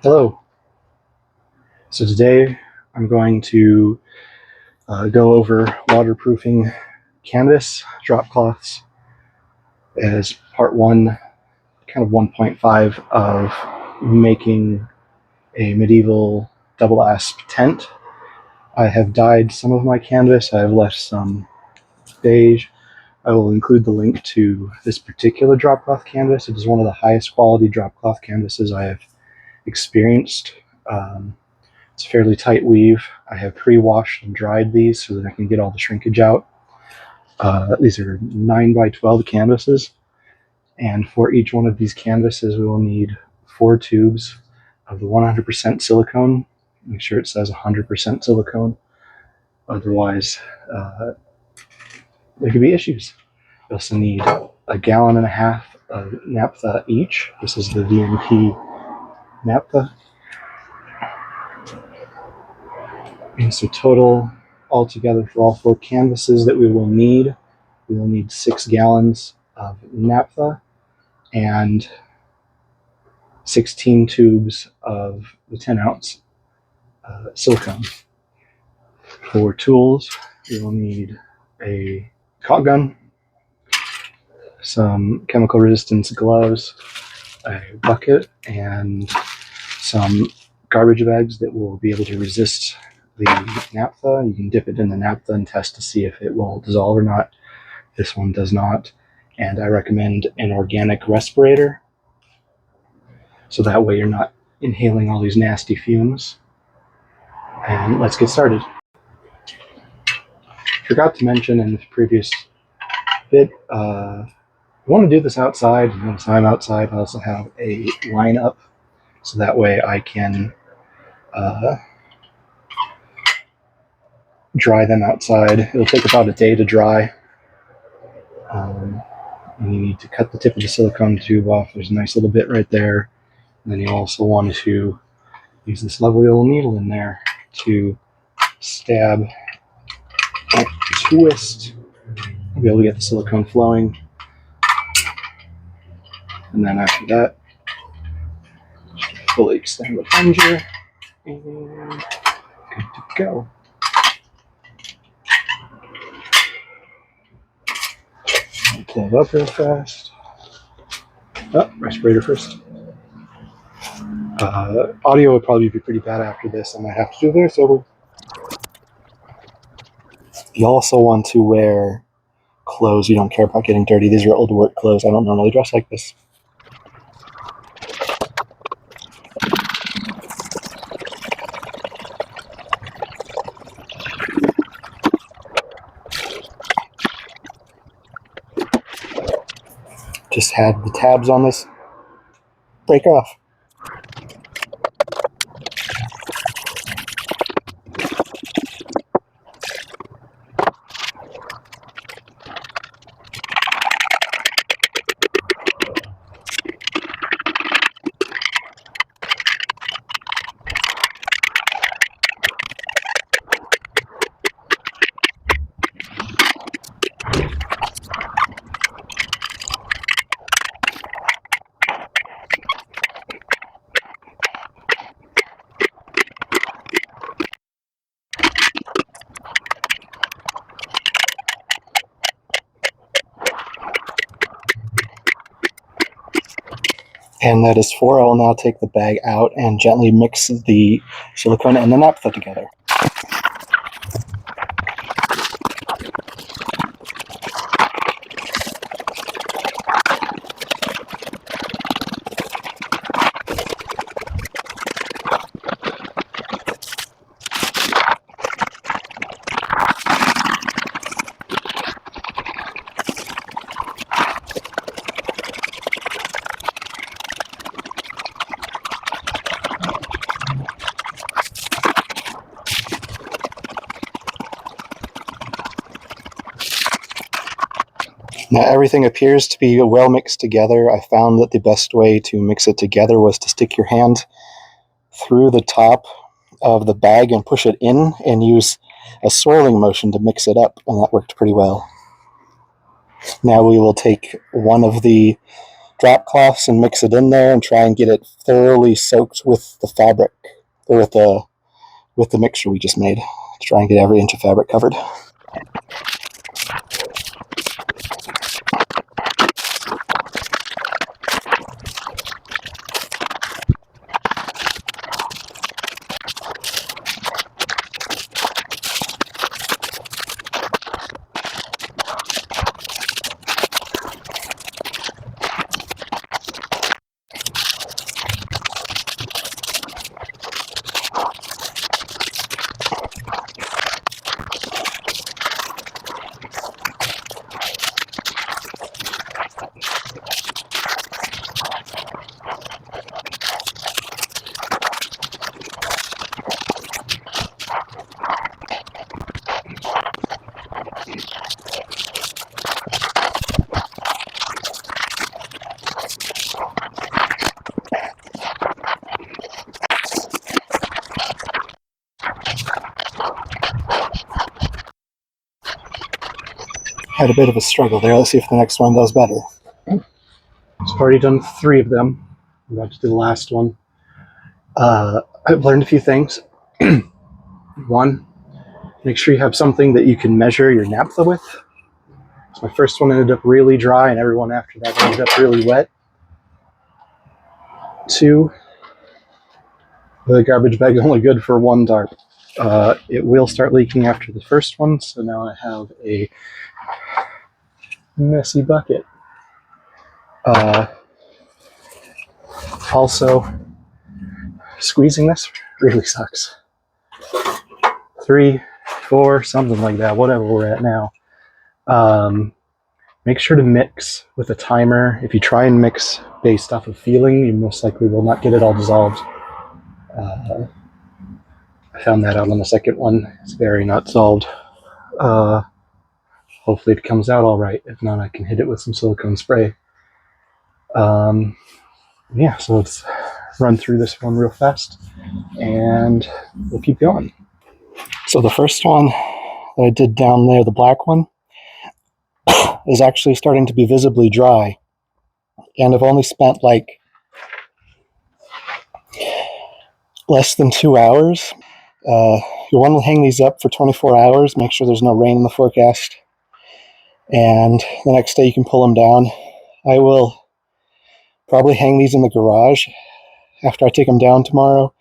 Hello. So today I'm going to go over waterproofing canvas drop cloths as part one, kind of 1.5 of making a medieval double asp tent. I have dyed some of my canvas. I have left some beige. I will include the link to this particular drop cloth canvas. It is one of the highest quality drop cloth canvases I have experienced. It's a fairly tight weave. I have pre-washed and dried these so that I can get all the shrinkage out. These are 9 by 12 canvases, and for each one of these canvases we will need 4 tubes of the 100% silicone. Make sure it says 100% silicone, otherwise there could be issues. You also need a gallon and a half of naphtha each. This is the VMP naphtha. And so total altogether for all 4 canvases that we will need 6 gallons of naphtha and 16 tubes of the 10-ounce silicone. For tools, we will need a caulk gun, some chemical resistance gloves, a bucket, and some garbage bags that will be able to resist the naphtha. You can dip it in the naphtha and test to see if it will dissolve or not. This one does not. And I recommend an organic respirator, so that way you're not inhaling all these nasty fumes. And let's get started. Forgot to mention in the previous bit, I want to do this outside. Once I'm outside, I also have a lineup, so that way I can dry them outside. It'll take about a day to dry. And you need to cut the tip of the silicone tube off. There's a nice little bit right there. And then you also want to use this lovely little needle in there to stab, twist, be able to get the silicone flowing. And then after that, fully extend the plunger, and good to go. Pull it up real fast. Oh, respirator first. Audio would probably be pretty bad after this. I might have to do a voiceover. You also want to wear clothes you don't care about getting dirty. These are old work clothes. I don't normally dress like this. Just had the tabs on this break off. And that is 4. I will now take the bag out and gently mix the silicone and the naphtha together. Now everything appears to be well mixed together. I found that the best way to mix it together was to stick your hand through the top of the bag and push it in and use a swirling motion to mix it up, and that worked pretty well. Now we will take one of the drop cloths and mix it in there and try and get it thoroughly soaked with the fabric, or with the mixture we just made, to try and get every inch of fabric covered. Had a bit of a struggle there. Let's see if the next one does better. So I've already done 3 of them. I'm about to do the last one. I've learned a few things. One, make sure you have something that you can measure your naphtha with. So my first one ended up really dry, and everyone after that ended up really wet. 2, the garbage bag is only good for 1 dart. It will start leaking after the first one, so now I have a messy bucket. Also, squeezing this really sucks. 3, 4, something like that, whatever we're at now. Make sure to mix with a timer. If you try and mix based off of feeling, you most likely will not get it all dissolved. I found that out on the second one. It's very not solved. Hopefully it comes out all right. If not, I can hit it with some silicone spray. Yeah, so let's run through this one real fast, and we'll keep going. So the first one that I did down there, the black one, is actually starting to be visibly dry. And I've only spent like less than 2 hours. You'll want to hang these up for 24 hours, make sure there's no rain in the forecast, and the next day you can pull them down. I will probably hang these in the garage after I take them down tomorrow,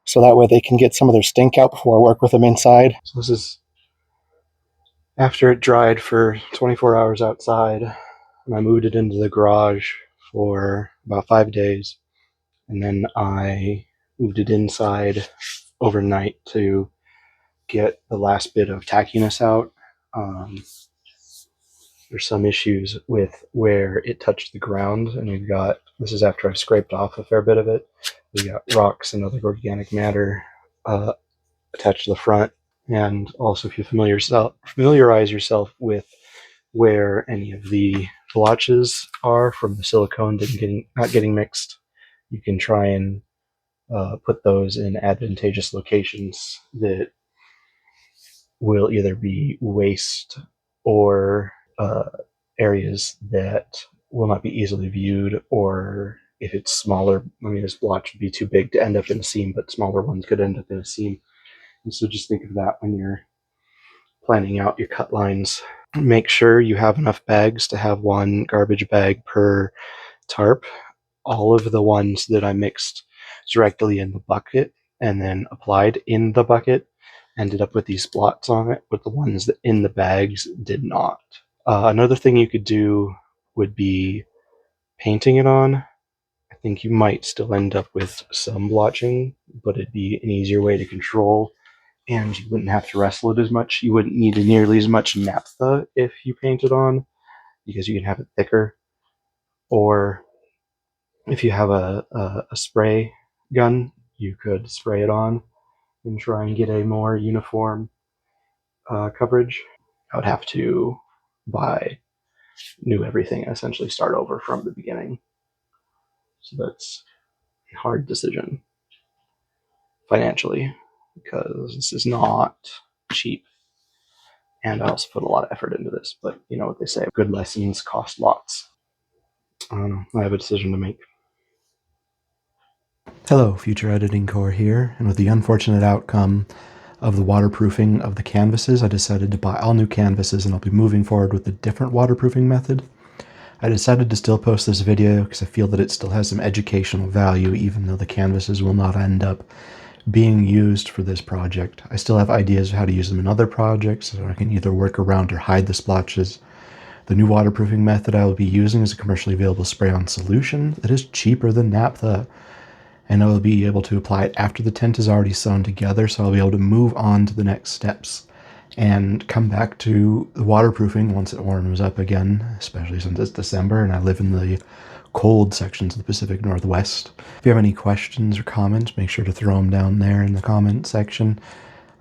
so that way they can get some of their stink out before I work with them inside. So this is after it dried for 24 hours outside, and I moved it into the garage for about 5 days, and then I moved it inside overnight to get the last bit of tackiness out. There's some issues with where it touched the ground, and we've got, this is after I've scraped off a fair bit of it, we got rocks and other organic matter attached to the front. And also, if you familiarize yourself with where any of the blotches are from the silicone not getting mixed, you can try and put those in advantageous locations that will either be waste or areas that will not be easily viewed, or if it's smaller, I mean, this blotch would be too big to end up in a seam, but smaller ones could end up in a seam. And so just think of that when you're planning out your cut lines. Make sure you have enough bags to have 1 garbage bag per tarp. All of the ones that I mixed directly in the bucket and then applied in the bucket ended up with these blots on it, but the ones that in the bags did not. Another thing you could do would be painting it on. I think you might still end up with some blotching, but it'd be an easier way to control, and you wouldn't have to wrestle it as much. You wouldn't need nearly as much naphtha if you paint it on, because you can have it thicker. Or if you have a spray gun, you could spray it on and try and get a more uniform coverage. I would have to buy new everything and essentially start over from the beginning. So that's a hard decision financially, because this is not cheap. And I also put a lot of effort into this, but you know what they say, good lessons cost lots. I don't know. I have a decision to make. Hello, Future Editing Core here, and with the unfortunate outcome of the waterproofing of the canvases, I decided to buy all new canvases and I'll be moving forward with a different waterproofing method. I decided to still post this video because I feel that it still has some educational value even though the canvases will not end up being used for this project. I still have ideas of how to use them in other projects, so I can either work around or hide the splotches. The new waterproofing method I will be using is a commercially available spray-on solution that is cheaper than naphtha, and I will be able to apply it after the tint is already sewn together, so I'll be able to move on to the next steps and come back to the waterproofing once it warms up again, especially since it's December and I live in the cold sections of the Pacific Northwest. If you have any questions or comments, make sure to throw them down there in the comment section.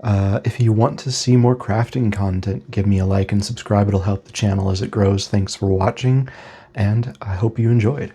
If you want to see more crafting content, give me a like and subscribe. It'll help the channel as it grows. Thanks for watching, and I hope you enjoyed.